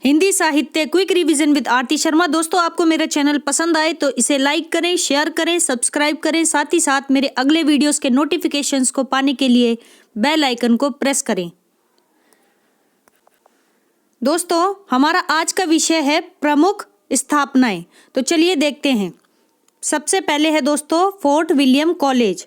हिंदी साहित्य quick revision with आरती शर्मा। दोस्तों, आपको मेरा चैनल पसंद आए तो इसे लाइक करें, शेयर करें, सब्सक्राइब करें। साथ ही साथ मेरे अगले वीडियोस के नोटिफिकेशंस को पाने के लिए बेल आइकन को प्रेस करें। दोस्तों, हमारा आज का विषय है प्रमुख स्थापनाएं। तो चलिए देखते हैं। सबसे पहले है दोस्तों फोर्ट विलियम कॉलेज।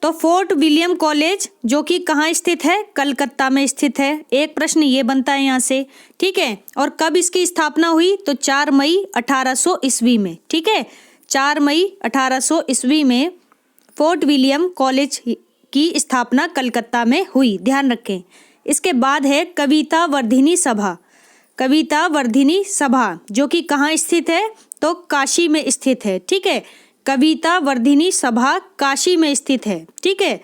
तो फोर्ट विलियम कॉलेज जो कि कहाँ स्थित है? कलकत्ता में स्थित है। एक प्रश्न ये बनता है यहाँ से, ठीक है। और कब इसकी स्थापना हुई? तो 4 मई 1800 ईस्वी में, ठीक है। 4 मई 1800 ईस्वी में फोर्ट विलियम कॉलेज की स्थापना कलकत्ता में हुई, ध्यान रखें। इसके बाद है कविता वर्धिनी सभा। कविता वर्धिनी सभा जो कि कहाँ स्थित है? तो काशी में स्थित है, ठीक है। कविता वर्धिनी सभा काशी में स्थित है, ठीक है।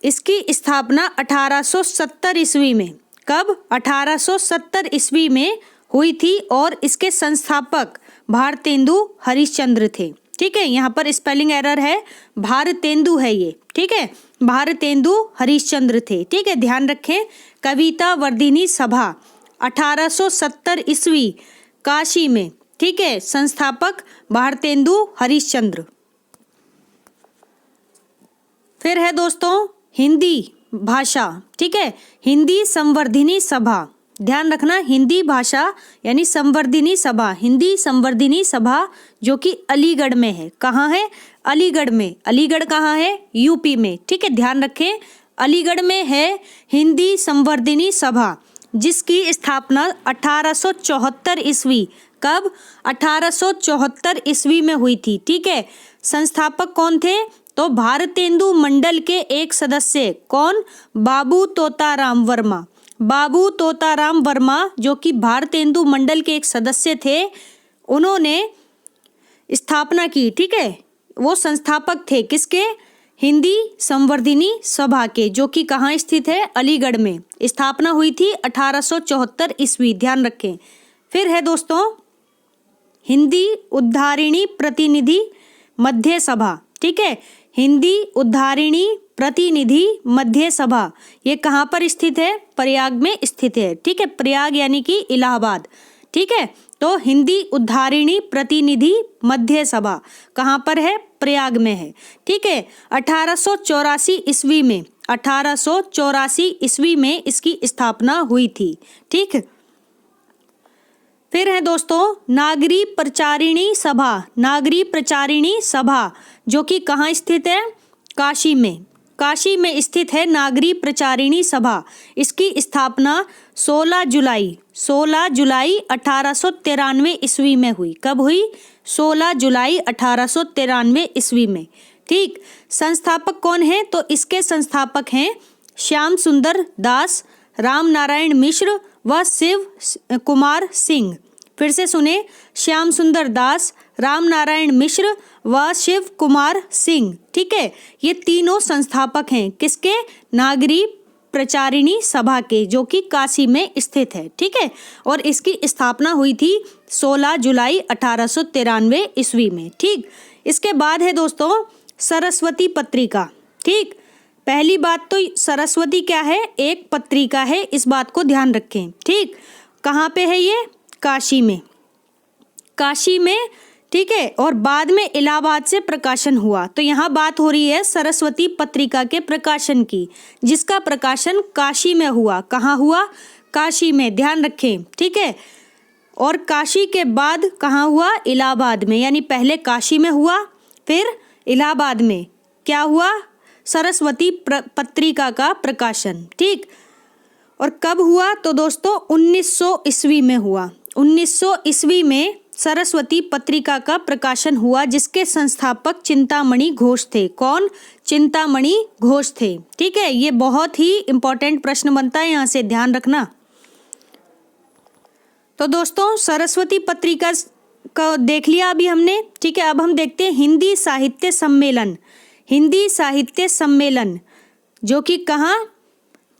इसकी स्थापना 1870 ईस्वी में, कब? 1870 ईस्वी में हुई थी और इसके संस्थापक भारतेंदु हरिश्चंद्र थे, ठीक है। यहाँ पर स्पेलिंग एरर है, भारतेंदु है ये, ठीक है। भारतेंदु हरिश्चंद्र थे, ठीक है, ध्यान रखें। कविता वर्धिनी सभा 1870 ईस्वी काशी में, ठीक है। संस्थापक भारतेंदु हरिश्चंद्र। फिर है दोस्तों हिंदी भाषा, ठीक है। हिंदी संवर्धिनी सभा, ध्यान रखना, हिंदी भाषा यानी संवर्धिनी सभा, हिंदी संवर्धिनी सभा जो कि अलीगढ़ में है। कहाँ है? अलीगढ़ में। अलीगढ़ कहाँ है? यूपी में, ठीक है, ध्यान रखें। अलीगढ़ में है हिंदी संवर्धिनी सभा जिसकी स्थापना 1874 ईस्वी, कब? 1874 ईस्वी में हुई थी, ठीक है। संस्थापक कौन थे? तो भारतेंदु मंडल के एक सदस्य, कौन? बाबू तोताराम वर्मा। बाबू तोताराम वर्मा जो कि भारतेंदु मंडल के एक सदस्य थे, उन्होंने स्थापना की, ठीक है। वो संस्थापक थे किसके? हिंदी संवर्धिनी सभा के, जो कि कहाँ स्थित है? अलीगढ़ में। स्थापना हुई थी 1874 ईस्वी, ध्यान रखें। फिर है दोस्तों हिंदी उद्धारिणी प्रतिनिधि मध्य सभा, ठीक है। हिंदी उद्धारिणी प्रतिनिधि मध्य सभा, ये कहाँ पर स्थित है? प्रयाग में स्थित है, ठीक है। प्रयाग यानी कि इलाहाबाद, ठीक है। तो हिंदी उद्धारिणी प्रतिनिधि मध्य सभा कहाँ पर है? प्रयाग में है, ठीक है। 1884 ईस्वी में, 1884 ईस्वी में इसकी स्थापना हुई थी, ठीक है। फिर है दोस्तों नागरी प्रचारिणी सभा। नागरी प्रचारिणी सभा जो कि कहाँ स्थित है? काशी में। काशी में स्थित है नागरी प्रचारिणी सभा। इसकी स्थापना 16 जुलाई 1893 ईस्वी में हुई। कब हुई? 16 जुलाई 1893 ईस्वी में, ठीक। संस्थापक कौन है? तो इसके संस्थापक हैं श्याम सुंदर दास, राम नारायण मिश्र व शिव कुमार सिंह। फिर से सुने, श्याम सुंदर दास, राम नारायण मिश्र व शिव कुमार सिंह, ठीक है। ये तीनों संस्थापक हैं किसके? नागरी प्रचारिणी सभा के, जो कि काशी में स्थित है, ठीक है। और इसकी स्थापना हुई थी 16 जुलाई 1893 ईस्वी में, ठीक। इसके बाद है दोस्तों सरस्वती पत्रिका, ठीक। पहली बात तो सरस्वती क्या है? एक पत्रिका है, इस बात को ध्यान रखें, ठीक। कहाँ पे है ये? काशी में। काशी में, ठीक है। और बाद में इलाहाबाद से प्रकाशन हुआ। तो यहाँ बात हो रही है सरस्वती पत्रिका के प्रकाशन की, जिसका प्रकाशन काशी में हुआ। कहाँ हुआ? काशी में, ध्यान रखें, ठीक है। और काशी के बाद कहाँ हुआ? इलाहाबाद में। यानी पहले काशी में हुआ, फिर इलाहाबाद में क्या हुआ? सरस्वती पत्रिका का प्रकाशन, ठीक। और कब हुआ? तो दोस्तों 1900 ईस्वी में हुआ। 1900 ईस्वी में सरस्वती पत्रिका का प्रकाशन हुआ, जिसके संस्थापक चिंतामणि घोष थे। कौन? चिंतामणि घोष थे, ठीक है। ये बहुत ही इंपॉर्टेंट प्रश्न बनता है, यहाँ से ध्यान रखना। तो दोस्तों सरस्वती पत्रिका का देख लिया अभी हमने, ठीक है। अब हम देखते हैं हिंदी साहित्य सम्मेलन। हिंदी साहित्य सम्मेलन जो कि कहाँ?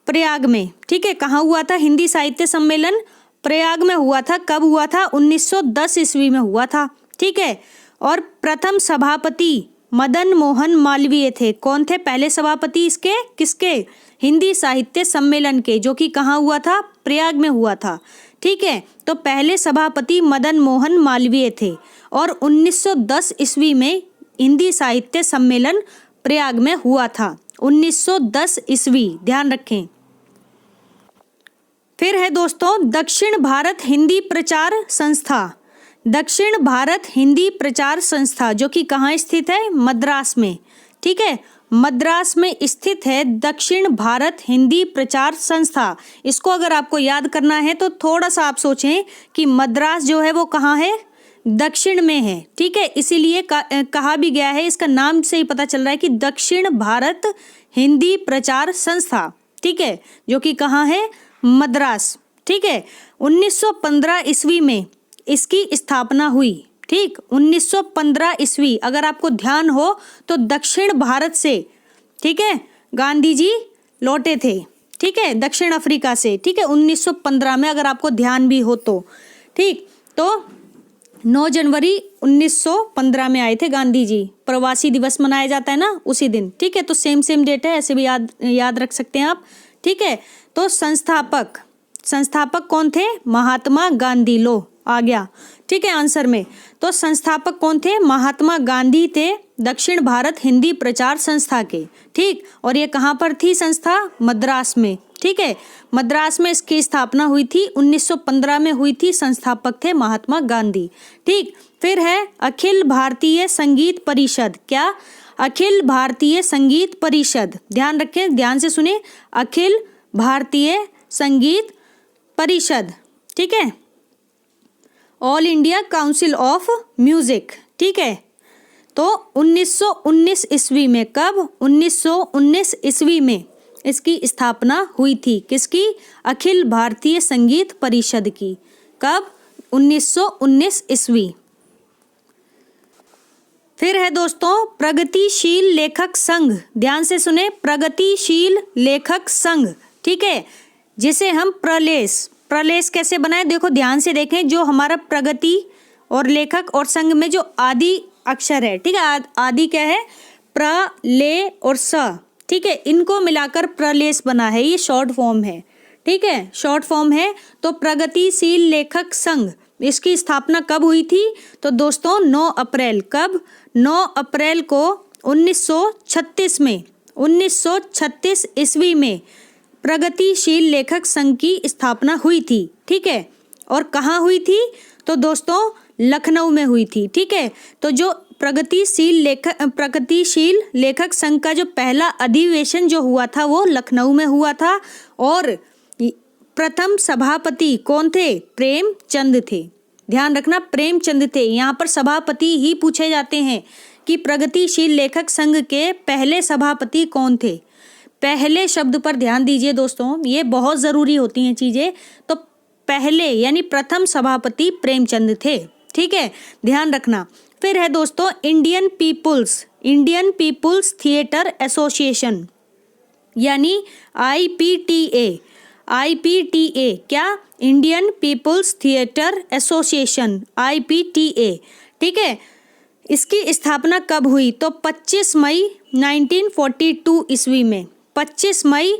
प्रयाग में, ठीक है। कहाँ हुआ था हिंदी साहित्य सम्मेलन? प्रयाग में हुआ था। कब हुआ था? 1910 ईस्वी में हुआ था, ठीक है। और प्रथम सभापति मदन मोहन मालवीय थे। कौन थे पहले सभापति इसके? किसके? हिंदी साहित्य सम्मेलन के, जो कि कहाँ हुआ था? प्रयाग में हुआ था। ठीक है, तो पहले सभापति मदन मोहन मालवीय थे और 1910 ईस्वी में हिंदी साहित्य सम्मेलन प्रयाग में हुआ था। 1910 ईस्वी, ध्यान रखें। फिर है दोस्तों दक्षिण भारत हिंदी प्रचार संस्था। दक्षिण भारत हिंदी प्रचार संस्था, जो कि कहाँ स्थित है? मद्रास में। ठीक है, मद्रास में स्थित है दक्षिण भारत हिंदी प्रचार संस्था। इसको अगर आपको याद करना है तो थोड़ा सा आप सोचें कि मद्रास जो है वो कहाँ है? दक्षिण में है। ठीक है, इसीलिए कहा भी गया है, इसका नाम से ही पता चल रहा है कि दक्षिण भारत हिंदी प्रचार संस्था। ठीक है, जो कि कहाँ है? मद्रास। ठीक है, 1915 ईस्वी में इसकी स्थापना हुई। ठीक, 1915 ईस्वी, अगर आपको ध्यान हो तो दक्षिण भारत से, ठीक है, गांधी जी लौटे थे। ठीक है, दक्षिण अफ्रीका से। ठीक है, 1915 में, अगर आपको ध्यान भी हो तो। ठीक, तो 9 जनवरी 1915 में आए थे गांधी जी। प्रवासी दिवस मनाया जाता है ना उसी दिन। ठीक है, तो सेम डेट है, ऐसे भी याद रख सकते हैं आप। ठीक है, तो संस्थापक कौन थे? महात्मा गांधी। लो आ गया। ठीक है, आंसर में। तो संस्थापक कौन थे? महात्मा गांधी थे दक्षिण भारत हिंदी प्रचार संस्था के। ठीक, और ये कहाँ पर थी संस्था? मद्रास में। ठीक है, मद्रास में इसकी स्थापना हुई थी, 1915 में हुई थी। संस्थापक थे महात्मा गांधी। ठीक, फिर है अखिल भारतीय संगीत परिषद। क्या? अखिल भारतीय संगीत परिषद। ध्यान रखें, ध्यान से सुने, अखिल भारतीय संगीत परिषद। ठीक है, all India council of music. ठीक है, तो 1919 ईस्वी में, कब? 1919 ईस्वी में इसकी स्थापना हुई थी। किसकी? अखिल भारतीय संगीत परिषद की। कब? 1919 ईस्वी। फिर है दोस्तों प्रगतिशील लेखक संघ। ध्यान से सुने, प्रगतिशील लेखक संघ। ठीक है, जिसे हम प्रलेस कैसे बनाए? देखो ध्यान से देखें, जो हमारा प्रगति और लेखक और संघ में जो आदि अक्षर है, ठीक है, आदि क्या है? प्र, ले और स। ठीक है, इनको मिलाकर प्रलेस बना है, ये शॉर्ट फॉर्म है। ठीक है, शॉर्ट फॉर्म है। तो प्रगतिशील लेखक संघ, इसकी स्थापना कब हुई थी? तो दोस्तों 9 अप्रैल। कब? 9 अप्रैल को 1936 में, 1936 ईस्वी में प्रगतिशील लेखक संघ की स्थापना हुई थी। ठीक है, और कहाँ हुई थी? तो दोस्तों लखनऊ में हुई थी। ठीक है, तो जो प्रगतिशील लेखक संघ का जो पहला अधिवेशन जो हुआ था वो लखनऊ में हुआ था। और प्रथम सभापति कौन थे? प्रेमचंद थे। ध्यान रखना, प्रेमचंद थे। यहाँ पर सभापति ही पूछे जाते हैं कि प्रगतिशील लेखक संघ के पहले सभापति कौन थे। पहले शब्द पर ध्यान दीजिए दोस्तों, ये बहुत ज़रूरी होती हैं चीज़ें। तो पहले यानी प्रथम सभापति प्रेमचंद थे। ठीक है, ध्यान रखना। फिर है दोस्तों इंडियन पीपुल्स थिएटर एसोसिएशन, यानी IPTA। क्या? Indian People's Theatre Association, IPTA। ठीक है, इसकी स्थापना कब हुई? तो 25 मई 1942 ईस्वी में। 25 मई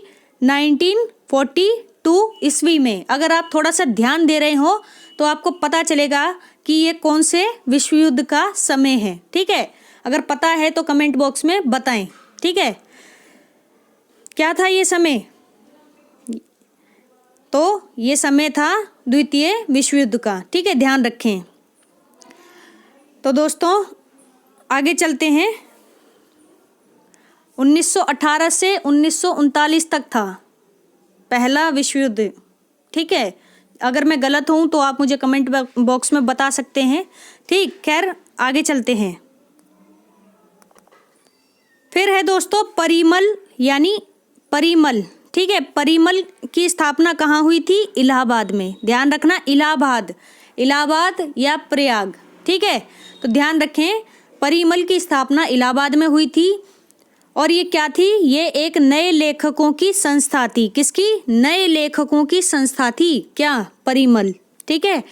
1942 ईस्वी में। अगर आप थोड़ा सा ध्यान दे रहे हो तो आपको पता चलेगा कि ये कौन से विश्व युद्ध का समय है। ठीक है, अगर पता है तो कमेंट बॉक्स में बताएं। ठीक है, क्या था ये समय? तो ये समय था द्वितीय विश्व युद्ध का। ठीक है, ध्यान रखें। तो दोस्तों आगे चलते हैं। 1918 से 1939 तक था पहला विश्व युद्ध। ठीक है, अगर मैं गलत हूँ तो आप मुझे कमेंट बॉक्स में बता सकते हैं। ठीक, खैर आगे चलते हैं। फिर है दोस्तों परिमल, यानी परिमल। ठीक है, परिमल की स्थापना कहाँ हुई थी? इलाहाबाद में। ध्यान रखना, इलाहाबाद या प्रयाग। ठीक है, तो ध्यान रखें, परिमल की स्थापना इलाहाबाद में हुई थी। और ये क्या थी? ये एक नए लेखकों की संस्था थी। किसकी? नए लेखकों की संस्था थी। क्या? परिमल। ठीक है,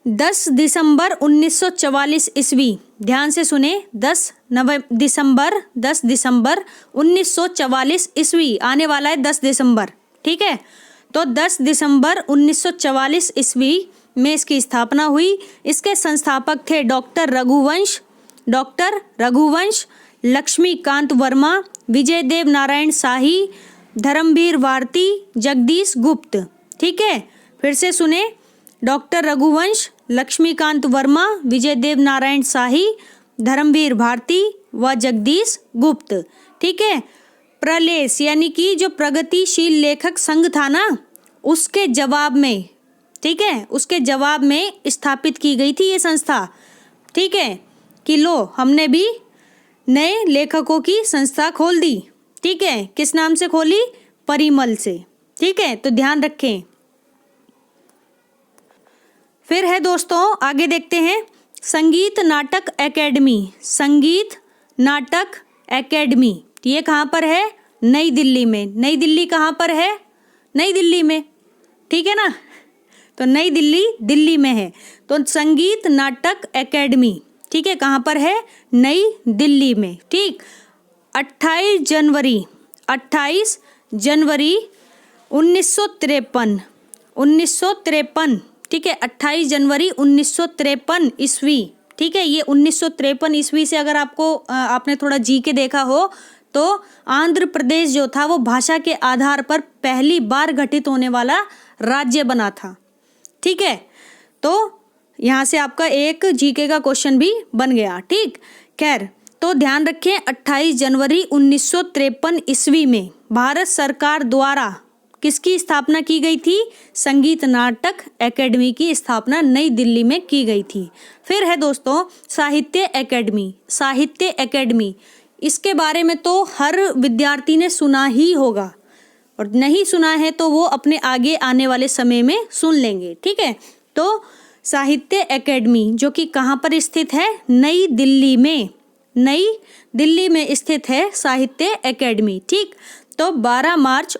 10 दिसंबर 1944 ईस्वी। ध्यान से सुने, 10 10 दिसंबर 1944 ईस्वी, आने वाला है 10 दिसंबर, ठीक है। तो 10 दिसंबर 1944 ईस्वी में इसकी स्थापना हुई। इसके संस्थापक थे डॉक्टर रघुवंश, लक्ष्मीकांत वर्मा, विजयदेव नारायण शाही, धर्मवीर भारती, जगदीश गुप्त, ठीक है। फिर से सुने, डॉक्टर रघुवंश, लक्ष्मीकांत वर्मा, विजयदेव नारायण शाही, धर्मवीर भारती व जगदीश गुप्त, ठीक है। प्रलेस यानी कि जो प्रगतिशील लेखक संघ था ना, उसके जवाब में, ठीक है, उसके जवाब में स्थापित की गई थी ये संस्था, ठीक है, कि लो हमने भी नए लेखकों की संस्था खोल दी, ठीक है। किस नाम से खोली? परिमल से, ठीक है, तो ध्यान रखें। फिर है दोस्तों, आगे देखते हैं, संगीत नाटक एकेडमी। संगीत नाटक एकेडमी ये कहाँ पर है? नई दिल्ली में। नई दिल्ली कहाँ पर है? नई दिल्ली में, ठीक है ना। तो नई दिल्ली दिल्ली में है। तो संगीत नाटक एकेडमी, ठीक है, कहाँ पर है? नई दिल्ली में, ठीक। 28 जनवरी 1953, ठीक है, 28 जनवरी 1953 ईस्वी, ठीक है। ये 1953 ईस्वी से अगर आपने थोड़ा जी के देखा हो तो आंध्र प्रदेश जो था वो भाषा के आधार पर पहली बार गठित होने वाला राज्य बना था, ठीक है। तो यहाँ से आपका एक जीके का क्वेश्चन भी बन गया, ठीक। खैर, तो ध्यान रखें, 28 जनवरी 1953 ईस्वी में भारत सरकार द्वारा किसकी स्थापना की गई थी? संगीत नाटक एकेडमी की स्थापना नई दिल्ली में की गई थी। फिर है दोस्तों साहित्य एकेडमी। इसके बारे में तो हर विद्यार्थी ने सुना ही होगा, और नहीं सुना है तो वो अपने आगे आने वाले समय में सुन लेंगे, ठीक है। तो साहित्य एकेडमी जो कि कहाँ पर स्थित है? नई दिल्ली में स्थित है साहित्य एकेडमी, ठीक। तो 12 मार्च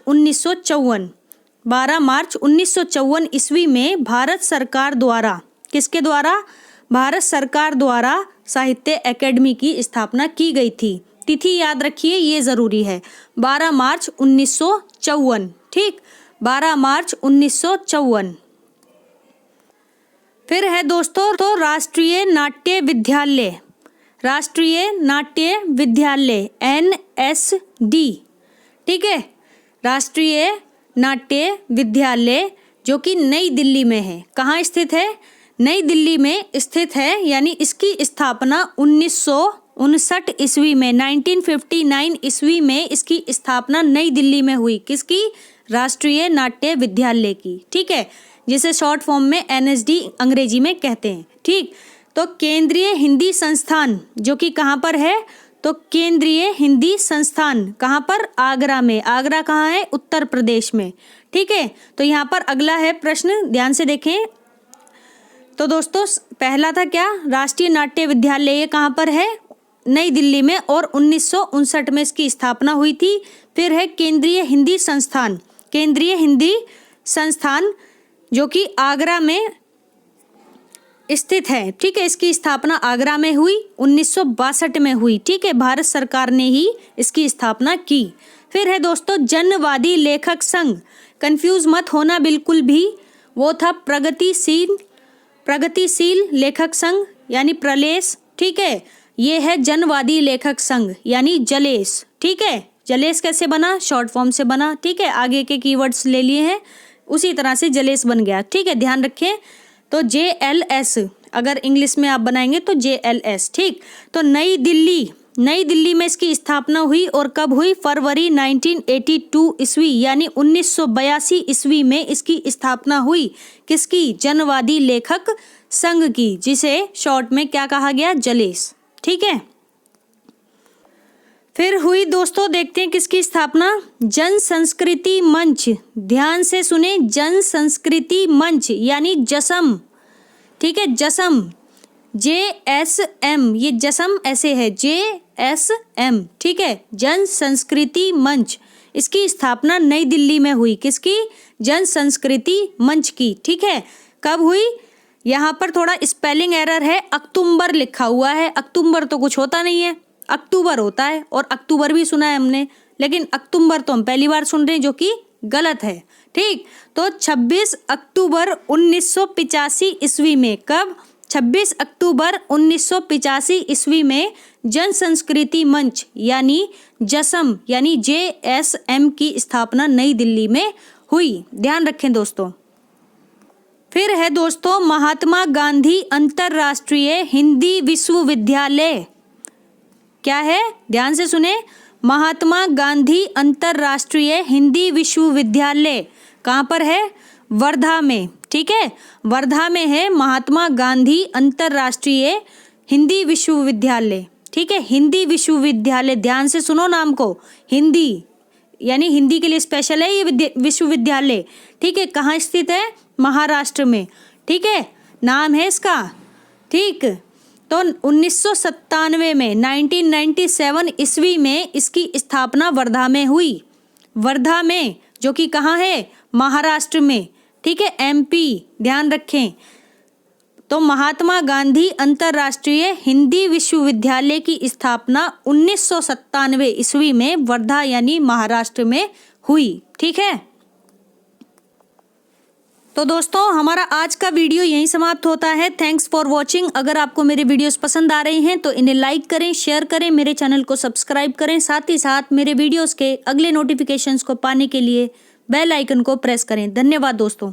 1954 ईस्वी में भारत सरकार द्वारा, किसके द्वारा? भारत सरकार द्वारा साहित्य एकेडमी की स्थापना की गई थी। तिथि याद रखिए, ये जरूरी है, 12 मार्च 1954, ठीक, 12 मार्च 1954। फिर है दोस्तों तो राष्ट्रीय नाट्य विद्यालय NSD, ठीक है, राष्ट्रीय नाट्य विद्यालय जो कि नई दिल्ली में है। कहाँ स्थित है? नई दिल्ली में स्थित है, यानी इसकी स्थापना 1959 ईस्वी में, 1959 ईस्वी में इसकी स्थापना नई दिल्ली में हुई। किसकी? राष्ट्रीय नाट्य विद्यालय की, ठीक है, जिसे शॉर्ट फॉर्म में NSD अंग्रेजी में कहते हैं, ठीक। तो केंद्रीय हिंदी संस्थान जो कि कहाँ पर है? तो केंद्रीय हिंदी संस्थान कहाँ पर? आगरा में। आगरा कहाँ है? उत्तर प्रदेश में, ठीक है। तो यहाँ पर अगला है प्रश्न, ध्यान से देखें। तो दोस्तों पहला था क्या? राष्ट्रीय नाट्य विद्यालय, ये कहाँ पर है? नई दिल्ली में, और 1959 में इसकी स्थापना हुई थी। फिर है केंद्रीय हिंदी संस्थान जो कि आगरा में स्थित है, ठीक है। इसकी स्थापना आगरा में हुई, 1962 में हुई, ठीक है। भारत सरकार ने ही इसकी स्थापना की। फिर है दोस्तों जनवादी लेखक संघ, कंफ्यूज मत होना बिल्कुल भी, वो था प्रगतिशील लेखक संघ यानी प्रलेस, ठीक है। ये है जनवादी लेखक संघ यानी जलेस, ठीक है। जलेस कैसे बना? शॉर्ट फॉर्म से बना, ठीक है। आगे के कीवर्ड्स ले लिए हैं, उसी तरह से जलेस बन गया, ठीक है, ध्यान रखें। तो JLS अगर इंग्लिश में आप बनाएंगे तो JLS, ठीक। तो नई दिल्ली में इसकी स्थापना हुई, और कब हुई? फरवरी 1982 ईस्वी यानी 1982 ईस्वी में इसकी स्थापना हुई। किसकी? जनवादी लेखक संघ की, जिसे शॉर्ट में क्या कहा गया? जलेस, ठीक है। फिर हुई दोस्तों, देखते हैं किसकी स्थापना? जन संस्कृति मंच। ध्यान से सुने, जन संस्कृति मंच यानी जसम, ठीक है, जसम, JSM, ये जसम ऐसे है, JSM, ठीक है, जन संस्कृति मंच। इसकी स्थापना नई दिल्ली में हुई। किसकी? जन संस्कृति मंच की, ठीक है। कब हुई? यहाँ पर थोड़ा स्पेलिंग एरर है, अक्टूबर लिखा हुआ है, अक्टूबर तो कुछ होता नहीं है, अक्टूबर होता है, और अक्टूबर भी सुना है हमने, लेकिन अक्टूबर तो हम पहली बार सुन रहे हैं, जो कि गलत है। ठीक, तो 26 अक्टूबर 1985 ईस्वी में, कब? 26 अक्टूबर 1985 ईस्वी में जन संस्कृति मंच यानी जसम यानी JSM की स्थापना नई दिल्ली में हुई। ध्यान रखें दोस्तों। फिर है दोस्तों महात्मा गांधी अंतरराष्ट्रीय हिंदी विश्वविद्यालय। क्या है? ध्यान से सुने, महात्मा गांधी अंतरराष्ट्रीय हिंदी विश्वविद्यालय कहाँ पर है? वर्धा में। ठीक है, वर्धा में है महात्मा गांधी अंतरराष्ट्रीय हिंदी विश्वविद्यालय। ठीक है, हिंदी विश्वविद्यालय, ध्यान से सुनो नाम को, हिंदी यानी हिंदी के लिए स्पेशल है ये विश्वविद्यालय। ठीक है, कहाँ स्थित है? महाराष्ट्र में। ठीक है, नाम है इसका। ठीक, तो 1997 में 1997 ईस्वी में इसकी स्थापना वर्धा में हुई। वर्धा में, जो कि कहाँ है? महाराष्ट्र में। ठीक है, MP, ध्यान रखें। तो महात्मा गांधी अंतरराष्ट्रीय हिंदी विश्वविद्यालय की स्थापना 1997 ईस्वी में वर्धा यानी महाराष्ट्र में हुई। ठीक है, तो दोस्तों हमारा आज का वीडियो यहीं समाप्त होता है। Thanks for watching. अगर आपको मेरे वीडियोस पसंद आ रहे हैं तो इन्हें लाइक करें, शेयर करें, मेरे चैनल को सब्सक्राइब करें, साथ ही साथ मेरे वीडियोस के अगले नोटिफिकेशंस को पाने के लिए बेल आइकन को प्रेस करें। धन्यवाद दोस्तों।